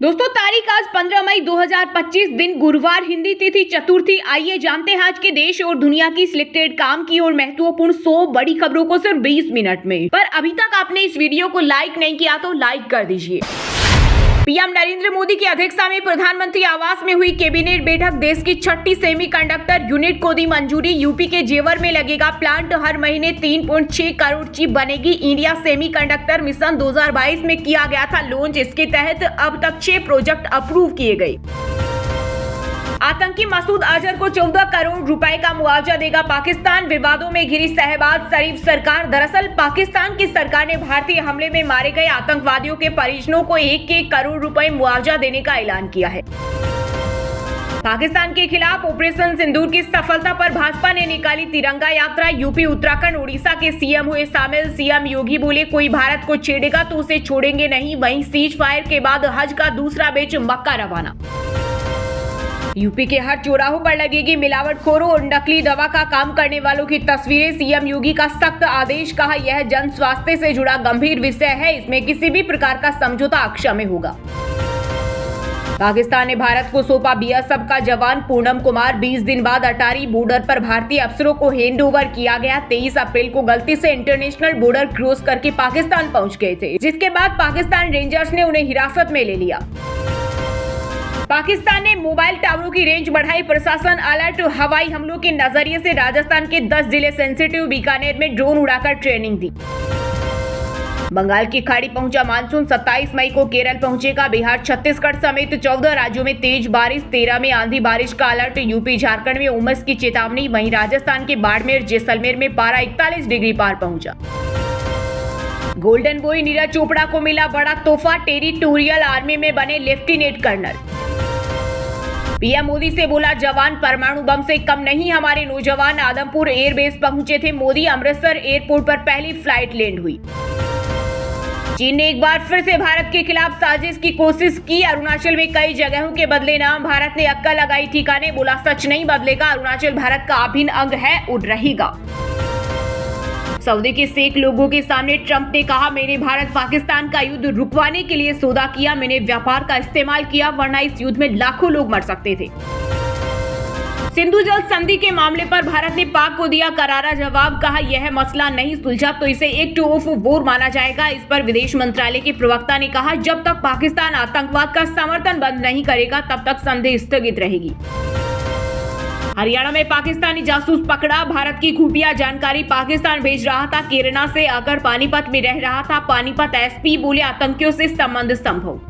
दोस्तों तारीख आज 15 मई 2025 दिन गुरुवार, हिंदी तिथि चतुर्थी। आइए जानते हैं आज के देश और दुनिया की सिलेक्टेड काम की और महत्वपूर्ण 100 बड़ी खबरों को सिर्फ 20 मिनट में। पर अभी तक आपने इस वीडियो को लाइक नहीं किया तो लाइक कर दीजिए। पीएम नरेंद्र मोदी की अध्यक्षता में प्रधानमंत्री आवास में हुई कैबिनेट बैठक। देश की 6ठी सेमीकंडक्टर यूनिट को दी मंजूरी। यूपी के जेवर में लगेगा प्लांट। हर महीने 3.6 करोड़ चिप बनेगी। इंडिया सेमीकंडक्टर मिशन 2022 में किया गया था लॉन्च। इसके तहत अब तक 6 प्रोजेक्ट अप्रूव किए गए। आतंकी मसूद अजहर को 14 करोड़ रुपए का मुआवजा देगा पाकिस्तान। विवादों में घिरी शहबाज शरीफ सरकार। दरअसल पाकिस्तान की सरकार ने भारतीय हमले में मारे गए आतंकवादियों के परिजनों को 1 करोड़ रुपए मुआवजा देने का ऐलान किया है। पाकिस्तान के खिलाफ ऑपरेशन सिंदूर की सफलता पर भाजपा ने निकाली तिरंगा यात्रा। यूपी, उत्तराखंड, उड़ीसा के सीएम हुए शामिल। सीएम योगी बोले, कोई भारत को छेड़ेगा तो उसे छोड़ेंगे नहीं। वहीं सीज फायर के बाद हज का दूसरा बैच मक्का रवाना। यूपी के हर चौराहों पर लगेगी मिलावटखोरों और नकली दवा का काम करने वालों की तस्वीरें। सीएम योगी का सख्त आदेश। कहा, यह जन स्वास्थ्य से जुड़ा गंभीर विषय है, इसमें किसी भी प्रकार का समझौता अक्षम्य होगा। पाकिस्तान ने भारत को सौंपा बीएसएफ का जवान पूनम कुमार। 20 दिन बाद अटारी बॉर्डर पर भारतीय अफसरों को हैंडओवर किया गया। 23 अप्रैल को गलती से इंटरनेशनल बॉर्डर क्रॉस करके पाकिस्तान पहुंच गए थे, जिसके बाद पाकिस्तान रेंजर्स ने उन्हें हिरासत में ले लिया। पाकिस्तान ने मोबाइल टावरों की रेंज बढ़ाई। प्रशासन अलर्ट। हवाई हमलों के नजरिए से राजस्थान के 10 जिले सेंसिटिव। बीकानेर में ड्रोन उड़ाकर ट्रेनिंग दी। बंगाल की खाड़ी पहुंचा मानसून। 27 मई को केरल पहुंचेगा। बिहार, छत्तीसगढ़ समेत 14 राज्यों में तेज बारिश। 13 में आंधी बारिश का अलर्ट। यूपी, झारखंड में उमस की चेतावनी। वहीं राजस्थान के बाड़मेर, जैसलमेर में पारा 41 डिग्री पार पहुंचा। गोल्डन बॉय नीरज चोपड़ा को मिला बड़ा तोहफा। टेरिटोरियल आर्मी में बने लेफ्टिनेंट कर्नल। पीएम मोदी से बोला जवान, परमाणु बम से कम नहीं हमारे नौजवान। आदमपुर एयरबेस पहुंचे थे मोदी। अमृतसर एयरपोर्ट पर पहली फ्लाइट लैंड हुई। चीन ने एक बार फिर से भारत के खिलाफ साजिश की कोशिश की। अरुणाचल में कई जगहों के बदले नाम। भारत ने अक्का लगाई ठिकाने। बोला, सच नहीं बदलेगा, अरुणाचल भारत का अभिन्न अंग है और रहेगा। सऊदी के शेख लोगों के सामने ट्रंप ने कहा, मैंने भारत पाकिस्तान का युद्ध रुकवाने के लिए सौदा किया। मैंने व्यापार का इस्तेमाल किया, वरना इस युद्ध में लाखों लोग मर सकते थे। सिंधु जल संधि के मामले पर भारत ने पाक को दिया करारा जवाब। कहा, यह मसला नहीं सुलझा तो इसे एक्ट ऑफ वॉर माना जाएगा। इस पर विदेश मंत्रालय के प्रवक्ता ने कहा, जब तक पाकिस्तान आतंकवाद का समर्थन बंद नहीं करेगा तब तक संधि स्थगित रहेगी। हरियाणा में पाकिस्तानी जासूस पकड़ा। भारत की खुफिया जानकारी पाकिस्तान भेज रहा था। केरला से आकर पानीपत में रह रहा था। पानीपत एसपी बोले, आतंकियों से संबंध संभव।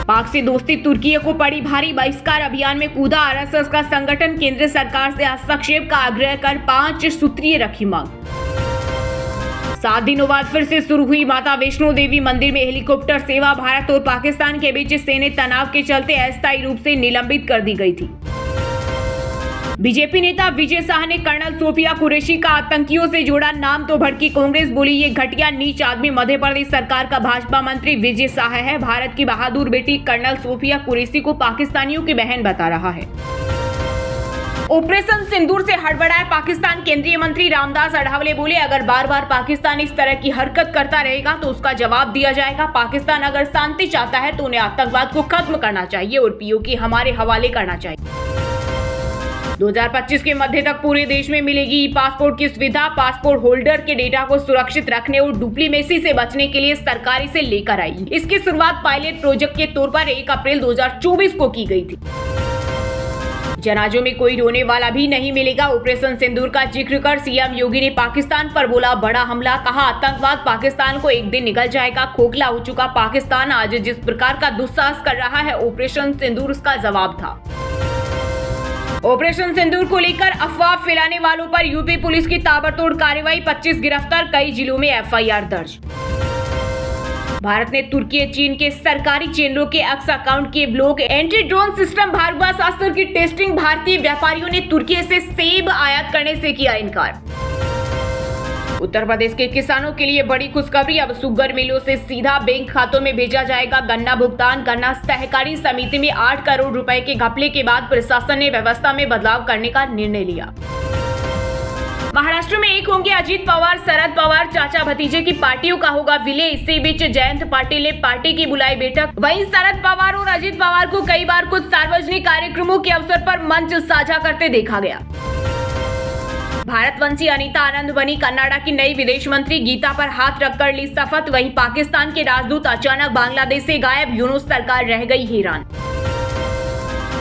पाक से दोस्ती, तुर्की को पड़ी भारी। बहिष्कार अभियान में कूदा आरएसएस का संगठन। केंद्र सरकार से हस्तक्षेप का आग्रह कर 5 सूत्रीय रखी मांग। 7 दिनों बाद फिर से शुरू हुई माता वैष्णो देवी मंदिर में हेलीकॉप्टर सेवा। भारत और पाकिस्तान के बीच सैन्य तनाव के चलते अस्थायी रूप से निलंबित कर दी गई थी। बीजेपी नेता विजय शाह ने कर्नल सोफिया कुरैशी का आतंकियों से जोड़ा। नाम तो भड़की कांग्रेस। बोली, ये घटिया नीच आदमी मध्य प्रदेश सरकार का भाजपा मंत्री विजय शाह है। भारत की बहादुर बेटी कर्नल सोफिया कुरैशी को पाकिस्तानियों की बहन बता रहा है। ऑपरेशन सिंदूर से हड़बड़ाए पाकिस्तान। केंद्रीय मंत्री रामदास अठावले बोले, अगर बार बार पाकिस्तान इस तरह की हरकत करता रहेगा तो उसका जवाब दिया जाएगा। पाकिस्तान अगर शांति चाहता है तो उन्हें आतंकवाद को खत्म करना चाहिए और पीओके हमारे हवाले करना चाहिए। 2025 के मध्य तक पूरे देश में मिलेगी ई पासपोर्ट की सुविधा। पासपोर्ट होल्डर के डेटा को सुरक्षित रखने और डुप्लीमेसी से बचने के लिए सरकारी से लेकर आई। इसकी शुरुआत पायलट प्रोजेक्ट के तौर पर 1 अप्रैल 2024 को की गई थी। जनाजों में कोई रोने वाला भी नहीं मिलेगा। ऑपरेशन सिंदूर का जिक्र कर सीएम योगी ने पाकिस्तान पर बोला बड़ा हमला। कहा, आतंकवाद पाकिस्तान को एक दिन निकल जाएगा। खोखला हो चुका पाकिस्तान आज जिस प्रकार का दुस्साहस कर रहा है, ऑपरेशन सिंदूर उसका जवाब था। ऑपरेशन सिंदूर को लेकर अफवाह फैलाने वालों पर यूपी पुलिस की ताबड़तोड़ कार्रवाई। 25 गिरफ्तार, कई जिलों में एफआईआर दर्ज। भारत ने तुर्की, चीन के सरकारी चैनलों के एक्स अकाउंट के block. Anti drone system Bhargavastra की टेस्टिंग। भारतीय व्यापारियों ने तुर्की से सेब आयात करने से किया इनकार। उत्तर प्रदेश के किसानों के लिए बड़ी खुशखबरी। अब शुगर मिलों से सीधा बैंक खातों में भेजा जाएगा गन्ना भुगतान। गन्ना सहकारी समिति में 8 करोड़ रुपए के घपले के बाद प्रशासन ने व्यवस्था में बदलाव करने का निर्णय लिया। महाराष्ट्र में एक होंगे अजीत पवार, शरद पवार, चाचा भतीजे की पार्टियों का होगा विलय। इसी बीच जयंत पाटिल ने पार्टी की बुलाई बैठक। वहीं शरद पवार और अजीत पवार को कई बार कुछ सार्वजनिक कार्यक्रमों के अवसर पर मंच साझा करते देखा गया। भारतवंशी अनीता आनंद बनी कनाडा की नई विदेश मंत्री। गीता पर हाथ रखकर ली शपथ। वहीं पाकिस्तान के राजदूत अचानक बांग्लादेश से गायब। यूनुस सरकार रह गई हैरान।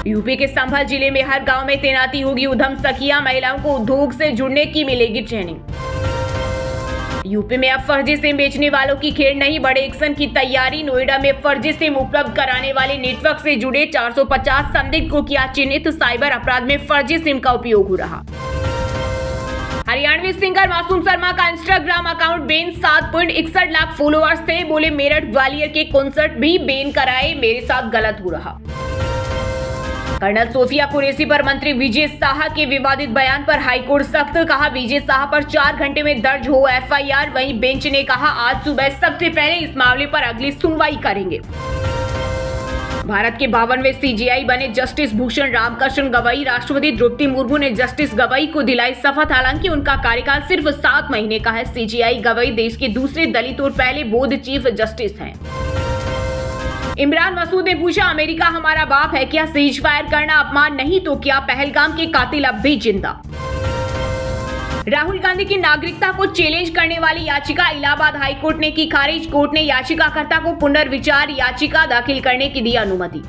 यूपी के संभल जिले में हर गांव में तैनाती होगी उधम सखिया। महिलाओं को उद्योग से जुड़ने की मिलेगी ट्रेनिंग। यूपी में अब फर्जी सिम बेचने वालों की खेर नहीं, बड़े एक्शन की तैयारी। नोएडा में फर्जी सिम उपलब्ध कराने वाले नेटवर्क से जुड़े 450 संदिग्ध को किया चिन्हित। साइबर अपराध में फर्जी सिम का उपयोग हो रहा। हरियाणवी सिंगर मासूम शर्मा का Instagram account ban. 7.61 lakh followers थे। बोले मेरठ ग्वालियर के कॉन्सर्ट भी बैन कराए, मेरे साथ गलत हो रहा। कर्नल सोफिया कुरैशी पर मंत्री विजय शाह के विवादित बयान पर हाईकोर्ट सख्त। कहा विजय शाह पर 4 घंटे में दर्ज हो एफआईआर। वहीं बेंच ने कहा आज सुबह सबसे पहले इस मामले पर अगली सुनवाई करेंगे। भारत के 52वें सीजेआई बने जस्टिस भूषण रामकृष्ण गवई। राष्ट्रपति द्रौपदी मुर्मू ने जस्टिस गवई को दिलाई शपथ। हालांकि उनका कार्यकाल सिर्फ 7 महीने का है। सीजेआई गवई देश के दूसरे दलित और पहले बौद्ध चीफ जस्टिस हैं। इमरान मसूद ने पूछा अमेरिका हमारा बाप है क्या? सीज फायर करना अपमान नहीं तो क्या? पहलगाम के कातिल अब भी जिंदा। राहुल गांधी की नागरिकता को चैलेंज करने वाली याचिका इलाहाबाद हाईकोर्ट ने की खारिज। कोर्ट ने याचिकाकर्ता को पुनर्विचार याचिका दाखिल करने की दी अनुमति।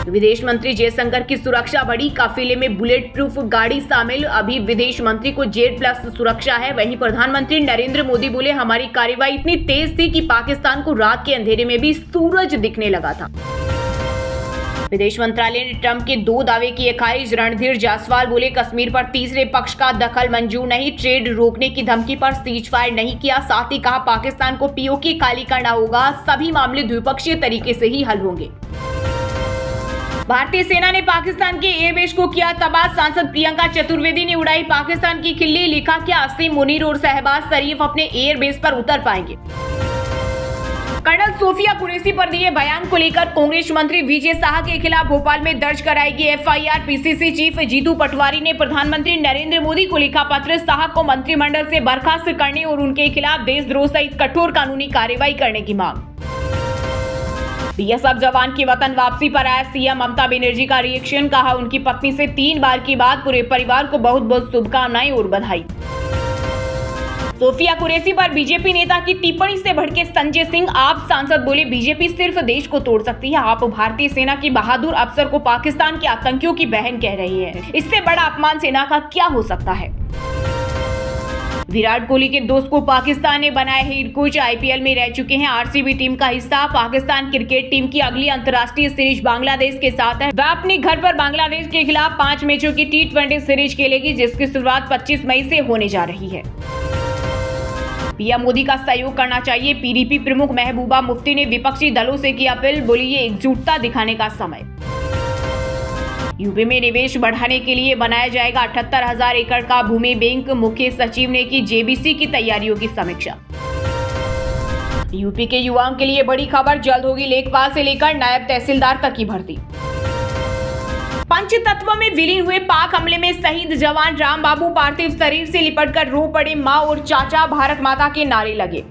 विदेश मंत्री जयशंकर की सुरक्षा बढ़ी। काफिले में बुलेट प्रूफ गाड़ी शामिल। अभी विदेश मंत्री को Z+ सुरक्षा है। वहीं प्रधानमंत्री नरेंद्र मोदी बोले हमारी कार्रवाई इतनी तेज थी कि पाकिस्तान को रात के अंधेरे में भी सूरज दिखने लगा था। विदेश मंत्रालय ने ट्रंप के 2 दावे किए खारिज। रणधीर जायसवाल बोले कश्मीर पर तीसरे पक्ष का दखल मंजूर नहीं। ट्रेड रोकने की धमकी पर सीज फायर नहीं किया। साथ ही कहा पाकिस्तान को पीओके खाली करना होगा। सभी मामले द्विपक्षीय तरीके से ही हल होंगे। भारतीय सेना ने पाकिस्तान के एयरबेस को किया तबाह। सांसद प्रियंका चतुर्वेदी ने उड़ाई पाकिस्तान की खिल्ली। लिखा क्या असीम मुनीर और शहबाज शरीफ अपने एयरबेस पर उतर पाएंगे। कर्नल सोफिया कुरैशी पर दिए बयान को लेकर कांग्रेस मंत्री विजय शाह के खिलाफ भोपाल में दर्ज कराएगी FIR. PCC chief Jitu Patwari ने प्रधानमंत्री नरेंद्र मोदी को लिखा पत्र। शाह को मंत्रिमंडल से बर्खास्त करने और उनके खिलाफ देशद्रोह सहित कठोर कानूनी कार्रवाई करने की मांग। बीएसएफ जवान की वतन वापसी पर आया सीएम ममता बनर्जी का रिएक्शन। कहा उनकी पत्नी से 3 बार की बात। पूरे परिवार को बहुत बहुत शुभकामनाएं और बधाई। सोफिया कुरैशी पर बीजेपी नेता की टिप्पणी से भड़के संजय सिंह। आप सांसद बोले बीजेपी सिर्फ देश को तोड़ सकती है। आप भारतीय सेना की बहादुर अफसर को पाकिस्तान के आतंकियों की बहन कह रही है। इससे बड़ा अपमान सेना का क्या हो सकता है। विराट कोहली के दोस्त को पाकिस्तान ने बनाया हेड कोच। आईपीएल में रह चुके हैं आरसीबी टीम का हिस्सा। पाकिस्तान क्रिकेट टीम की अगली अंतर्राष्ट्रीय सीरीज बांग्लादेश के साथ है। वह अपने घर पर बांग्लादेश के खिलाफ 5 मैचों की T20 सीरीज खेलेगी, जिसकी शुरुआत 25 मई से होने जा रही है। पीएम मोदी का सहयोग करना चाहिए। पीडीपी प्रमुख महबूबा मुफ्ती ने विपक्षी दलों से की अपील। बोली ये एकजुटता दिखाने का समय। यूपी में निवेश बढ़ाने के लिए बनाया जाएगा 78,000 एकड़ का भूमि बैंक। मुख्य सचिव ने की जेबीसी की तैयारियों की समीक्षा। यूपी के युवाओं के लिए बड़ी खबर। जल्द होगी लेखपाल से लेकर नायब तहसीलदार तक की भर्ती। पंचतत्व में विलीन हुए पाक हमले में शहीद जवान राम बाबू पार्थिव शरीर से लिपटकर रो पड़े। मां और चाचा भारत माता के नारे लगे।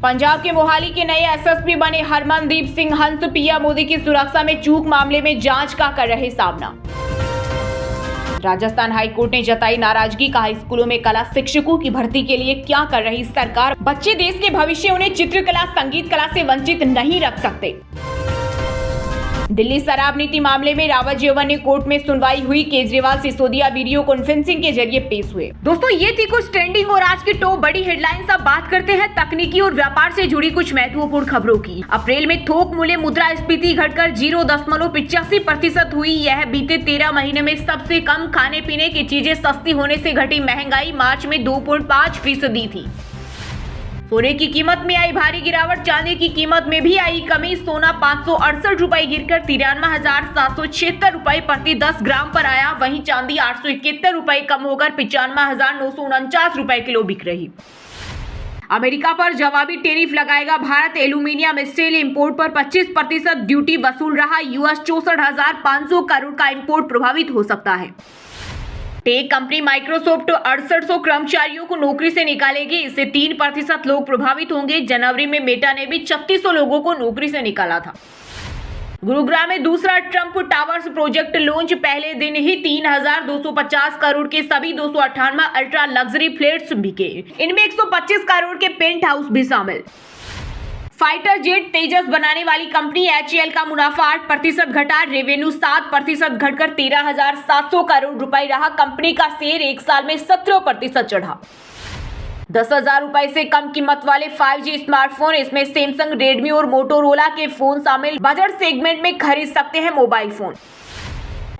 पंजाब के मोहाली के नए एसएसपी बने हरमनदीप सिंह हंस। पीएम मोदी की सुरक्षा में चूक मामले में जांच का कर रहे सामना। राजस्थान हाईकोर्ट ने जताई नाराजगी। कहा स्कूलों में कला शिक्षकों की भर्ती के लिए क्या कर रही सरकार। बच्चे देश के भविष्य, उन्हें चित्रकला संगीत कला से वंचित नहीं रख सकते। दिल्ली शराब नीति मामले में रावत यौवन ने कोर्ट में सुनवाई हुई। केजरीवाल सिसोदिया वीडियो कॉन्फ्रेंसिंग के जरिए पेश हुए। दोस्तों ये थी कुछ ट्रेंडिंग और आज की टॉप बड़ी हेडलाइंस। अब बात करते हैं तकनीकी और व्यापार से जुड़ी कुछ महत्वपूर्ण खबरों की। अप्रैल में थोक मूल्य मुद्रास्फीति घटकर 0.85% हुई। यह बीते 13 महीने में सबसे कम। खाने पीने की चीजें सस्ती होने से घटी महंगाई। मार्च में 2.5% थी। सोने की कीमत में आई भारी गिरावट। चांदी की कीमत में भी आई कमी। सोना 568 रुपए गिरकर 93,776 रुपए प्रति 10 ग्राम पर आया। वहीं चांदी 871 रुपए कम होकर 95,949 रुपए किलो बिक रही। अमेरिका पर जवाबी टैरिफ लगाएगा भारत। एल्यूमिनियम स्टील इंपोर्ट पर 25% ड्यूटी वसूल रहा। यूएस 64,500 करोड़ का इंपोर्ट प्रभावित हो सकता है। टेक कंपनी माइक्रोसॉफ्ट 6800 कर्मचारियों को नौकरी से निकालेगी। इससे 3% लोग प्रभावित होंगे। जनवरी में मेटा ने भी 3600 लोगों को नौकरी से निकाला था। गुरुग्राम में दूसरा ट्रंप टावर्स प्रोजेक्ट लॉन्च। पहले दिन ही 3250 करोड़ के सभी 298 अल्ट्रा लग्जरी फ्लैट्स बिके। इनमें 125 करोड़ के पेंट हाउस भी शामिल। फाइटर जेट तेजस बनाने वाली कंपनी HAL का मुनाफा 8% घटा। रेवेन्यू 7% घटकर 13,700 करोड़ रुपए रहा। कंपनी का शेयर एक साल में 17% चढ़ा। 10,000 रुपए से कम कीमत वाले 5G स्मार्टफोन, इसमें सैमसंग, रेडमी और मोटोरोला के फोन शामिल। बजट सेगमेंट में खरीद सकते हैं mobile phone.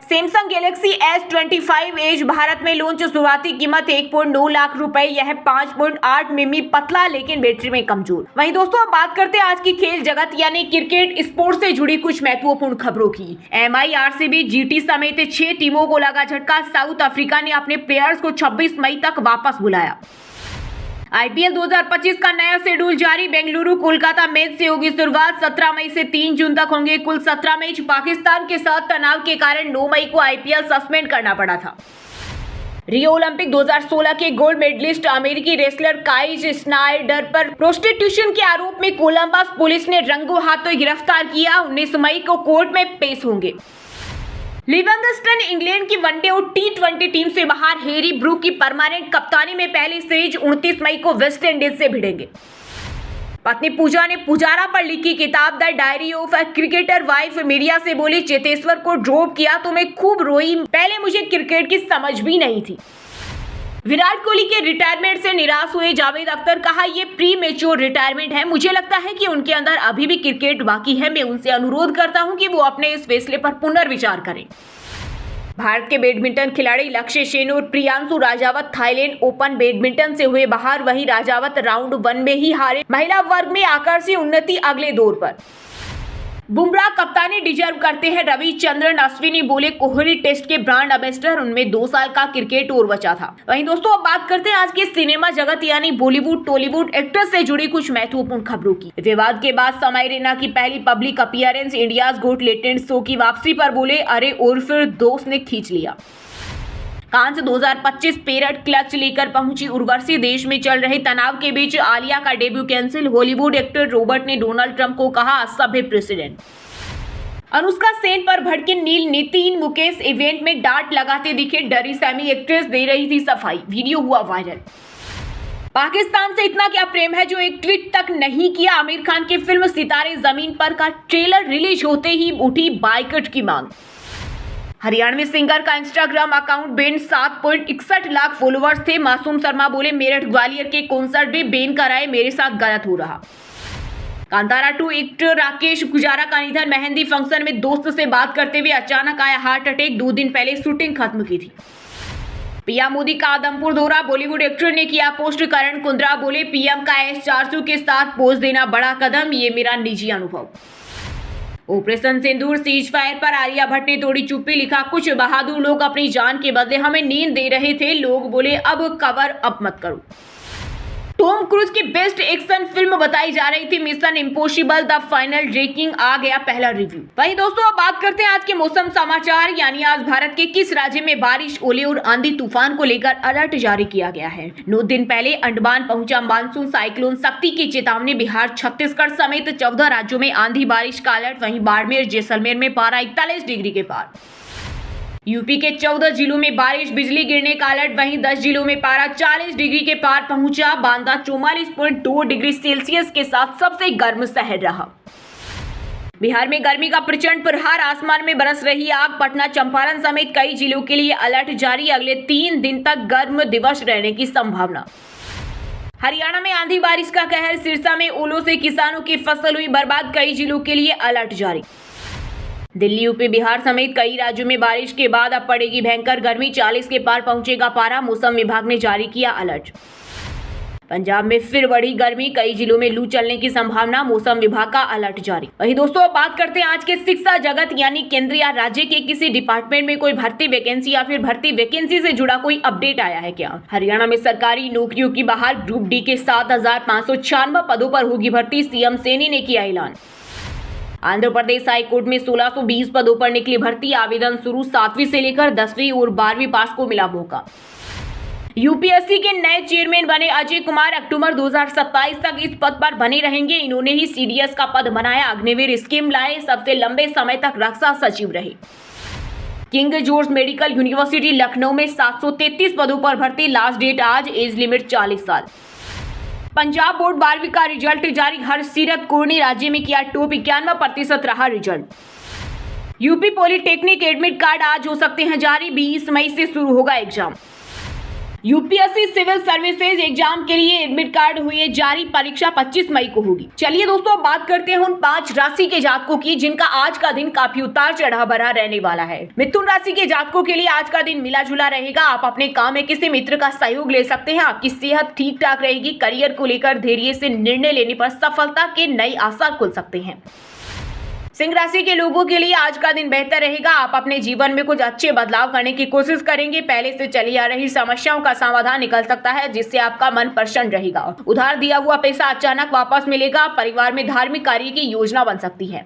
Samsung Galaxy S25 Edge Bharat में लॉन्च। शुरुआती कीमत 1.9 लाख रुपए। यह 5.8 मिमी पतला लेकिन बैटरी में कमजोर। वहीं दोस्तों अब बात करते हैं आज की खेल जगत यानी क्रिकेट स्पोर्ट्स से जुड़ी कुछ महत्वपूर्ण खबरों की। MI, RCB, GT समेत 6 टीमों को लगा झटका। साउथ अफ्रीका ने अपने प्लेयर्स को 26 मई तक वापस बुलाया। IPL 2025 का नया शेड्यूल जारी। बेंगलुरु कोलकाता मैच से होगी शुरुआत। 17 मई से 3 जून तक होंगे कुल 17 मैच। पाकिस्तान के साथ तनाव के कारण 9 मई को IPL सस्पेंड करना पड़ा था। रियो ओलंपिक 2016 के गोल्ड मेडलिस्ट अमेरिकी रेसलर काइज स्नाइडर पर प्रोस्टिट्यूशन के आरोप में कोलंबस पुलिस ने रंगों हाथों गिरफ्तार किया। 19 मई को कोर्ट में पेश होंगे। लिविंगस्टन इंग्लैंड की वनडे और T20 टीम से बाहर। हैरी ब्रूक की परमानेंट कप्तानी में पहली सीरीज 29 मई को वेस्ट इंडीज से भिड़ेंगे। पत्नी पूजा ने पुजारा पर लिखी किताब the diary of a cricketer wife media से बोली, चेतेश्वर को ड्रॉप किया तो मैं खूब रोई। पहले मुझे क्रिकेट की समझ भी नहीं थी। विराट कोहली के रिटायरमेंट से निराश हुए जावेद अख्तर, कहा ये प्री मैच्योर रिटायरमेंट है। मुझे लगता है कि उनके अंदर अभी भी क्रिकेट बाकी है। मैं उनसे अनुरोध करता हूं कि वो अपने इस फैसले पर पुनर्विचार करें। भारत के बैडमिंटन खिलाड़ी लक्ष्य सेन और Priyanshu Rajawat Thailand open badminton से हुए बाहर। वहीं राजावत राउंड 1 में ही हारे। महिला वर्ग में आकर्षी उन्नति अगले दौर पर। बुमराह कप्तानी डिजर्व करते हैं। रविचंद्रन अश्विनी बोले, कोहली टेस्ट के ब्रांड एम्बेसडर, उनमें 2 साल का क्रिकेट और बचा था। वहीं दोस्तों अब बात करते हैं आज के सिनेमा जगत यानी बॉलीवुड टॉलीवुड एक्टर्स से जुड़ी कुछ महत्वपूर्ण खबरों की। विवाद के बाद समय रैना की पहली public appearance. India's got talent show की वापसी पर बोले, अरे और फिर दोस्त ने खींच लिया। कांस 2025 पेरियड क्लच लेकर पहुंची उर्वशी। देश में चल रहे तनाव के बीच आलिया का debut cancel. Hollywood actor Robert ने डोनाल्ड ट्रंप को कहा असभ्य प्रेसिडेंट। अनुष्का सेन पर भड़के नील नितिन मुकेश इवेंट में डांट लगाते दिखे। डरी सैमी एक्ट्रेस दे रही थी सफाई। वीडियो हुआ वायरल। पाकिस्तान से इतना क्या प्रेम है जो एक ट्वीट तक नहीं किया। आमिर खान की फिल्म सितारे जमीन पर का ट्रेलर रिलीज होते ही उठी बाइकआउट की मांग। हरियाणवी सिंगर का Instagram account ban. 7.61 lakh followers थे। मासूम शर्मा बोले, मेरठ ग्वालियर के कॉन्सर्ट भी बैन कराए, मेरे साथ गलत हो रहा। कांतारा 2 एक्टर राकेश गुजारा का निधन। मेहंदी फंक्शन में दोस्त से बात करते हुए अचानक आया हार्ट अटैक। 2 दिन पहले शूटिंग खत्म की थी। पीएम मोदी का आदमपुर दौरा। बॉलीवुड एक्टर ने किया पोस्ट। करण कुंद्रा बोले, पीएम का S-400 के साथ पोज देना बड़ा कदम, ये मेरा निजी अनुभव। ऑपरेशन सिंदूर सीज फायर पर आलिया भट्ट ने तोड़ी चुप्पी। लिखा, कुछ बहादुर लोग अपनी जान के बदले हमें नींद दे रहे थे। लोग बोले अब कवर अप मत करो। टॉम क्रूज की बेस्ट एक्शन फिल्म बताई जा रही थी Mission Impossible the final tracking. आ गया पहला रिव्यू। वहीं दोस्तों अब बात करते हैं आज के मौसम समाचार यानी आज भारत के किस राज्य में बारिश, ओले और आंधी तूफान को लेकर अलर्ट जारी किया गया है। 9 दिन पहले अंडमान पहुंचा मानसून साइक्लोन शक्ति की चेतावनी। बिहार, छत्तीसगढ़ समेत 14 राज्यों में आंधी बारिश का अलर्ट। वहीं बाड़मेर जैसलमेर में पारा 41 डिग्री के पार। यूपी के 14 जिलों में बारिश, बिजली गिरने का अलर्ट। वहीं 10 जिलों में पारा 40 डिग्री के पार पहुंचा। बांदा 44.2 डिग्री सेल्सियस के साथ सबसे गर्म शहर रहा। बिहार में गर्मी का प्रचंड प्रहार, आसमान में बरस रही आग। पटना, चंपारण समेत कई जिलों के लिए अलर्ट जारी। अगले 3 दिन तक गर्म दिवस रहने की संभावना। हरियाणा में आंधी बारिश का कहर। सिरसा में ओलों से किसानों की फसल हुई बर्बाद। कई जिलों के लिए अलर्ट जारी। दिल्ली, यूपी, बिहार समेत कई राज्यों में बारिश के बाद अब पड़ेगी भयंकर गर्मी। 40 के पार पहुंचेगा पारा। मौसम विभाग ने जारी किया अलर्ट। पंजाब में फिर बढ़ी गर्मी। कई जिलों में लू चलने की संभावना। मौसम विभाग का अलर्ट जारी। वहीं दोस्तों अब बात करते हैं आज के शिक्षा जगत यानी केंद्र या राज्य के किसी डिपार्टमेंट में कोई भर्ती वैकेंसी या फिर भर्ती वैकेंसी से जुड़ा कोई अपडेट आया है क्या। हरियाणा में सरकारी नौकरियों की बहार। ग्रुप डी के 7,596 पदों पर होगी भर्ती। सीएम सैनी ने किया ऐलान। आंध्र प्रदेश हाई कोर्ट में 1620 पदों पर निकली भर्ती, आवेदन शुरू, 7वीं से लेकर 10वीं और 12वीं पास को मिला मौका। यूपीएससी के नए चेयरमैन बने अजय कुमार अक्टूबर 2027 तक इस पद पर बने रहेंगे। इन्होंने ही सीडीएस का पद बनाया, अग्निवीर स्कीम लाए, सबसे लंबे समय तक रक्षा सचिव रहे। King George medical university Lucknow में 733 पदों पर भर्ती, लास्ट डेट आज, एज लिमिट 40 साल। पंजाब बोर्ड 12वीं का रिजल्ट जारी, हरसिमरत कौर ने राज्य में किया टॉप, 91% रहा result. UP polytechnic admit card आज हो सकते हैं जारी, 20 मई से शुरू होगा exam. UPSC civil services exam के लिए एडमिट कार्ड हुए जारी, परीक्षा 25 मई को होगी। चलिए दोस्तों, बात करते हैं उन 5 राशि के जातकों की जिनका आज का दिन काफी उतार चढ़ाव भरा रहने वाला है। मिथुन राशि के जातकों के लिए आज का दिन मिला जुला रहेगा। आप अपने काम में किसी मित्र का सहयोग ले सकते हैं। आपकी सेहत ठीक ठाक रहेगी। करियर को लेकर धैर्य से निर्णय लेने पर सफलता के नए आसार खुल सकते हैं। सिंह राशि के लोगों के लिए आज का दिन बेहतर रहेगा। आप अपने जीवन में कुछ अच्छे बदलाव करने की कोशिश करेंगे। पहले से चली आ रही समस्याओं का समाधान निकल सकता है, जिससे आपका मन प्रसन्न रहेगा। उधार दिया हुआ पैसा अचानक वापस मिलेगा। परिवार में धार्मिक कार्य की योजना बन सकती है।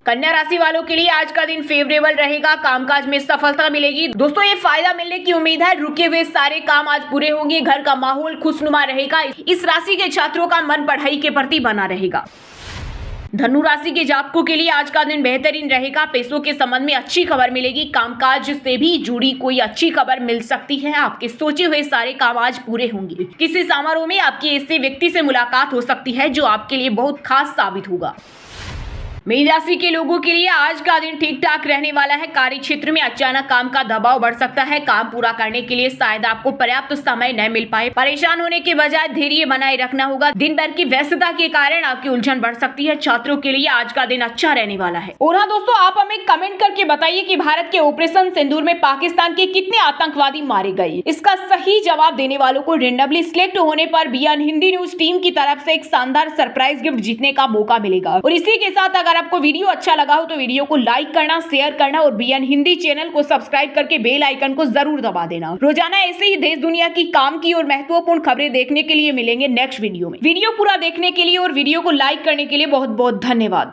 कन्या राशि वालों के लिए आज का दिन फेवरेबल रहेगा। कामकाज में सफलता मिलेगी। दोस्तों, ये फायदा मिलने की उम्मीद है। रुके हुए सारे काम आज पूरे होंगे। घर का माहौल खुशनुमा रहेगा। इस राशि के छात्रों का मन पढ़ाई के प्रति बना रहेगा। धनु राशि के जातकों के लिए आज का दिन बेहतरीन रहेगा। पैसों के संबंध में अच्छी खबर मिलेगी। कामकाज से भी जुड़ी कोई अच्छी खबर मिल सकती है। आपके सोचे हुए सारे काम आज पूरे होंगे। किसी समारोह में आपकी ऐसे व्यक्ति से मुलाकात हो सकती है जो आपके लिए बहुत खास साबित होगा। मीन राशि के लोगों के लिए आज का दिन ठीक ठाक रहने वाला है। कार्य क्षेत्र में अचानक काम का दबाव बढ़ सकता है। काम पूरा करने के लिए शायद आपको पर्याप्त समय न मिल पाए। परेशान होने के बजाय धैर्य बनाए रखना होगा। दिन भर की व्यस्तता के कारण आपकी उलझन बढ़ सकती है। छात्रों के लिए आज का दिन अच्छा रहने वाला है। और हाँ दोस्तों, आप हमें कमेंट करके बताइए कि भारत के ऑपरेशन सिंदूर में पाकिस्तान के कितने आतंकवादी मारे गए। इसका सही जवाब देने वालों को रेंडमली सिलेक्ट होने पर बीएन हिंदी न्यूज टीम की तरफ से एक शानदार सरप्राइज गिफ्ट जीतने का मौका मिलेगा। और इसी के साथ अगर आपको वीडियो अच्छा लगा हो तो वीडियो को लाइक करना, शेयर करना और बीएन हिंदी चैनल को सब्सक्राइब करके बेल आइकन को जरूर दबा देना। रोजाना ऐसे ही देश दुनिया की काम की और महत्वपूर्ण खबरें देखने के लिए मिलेंगे नेक्स्ट वीडियो में। वीडियो पूरा देखने के लिए और वीडियो को लाइक करने के लिए बहुत बहुत धन्यवाद।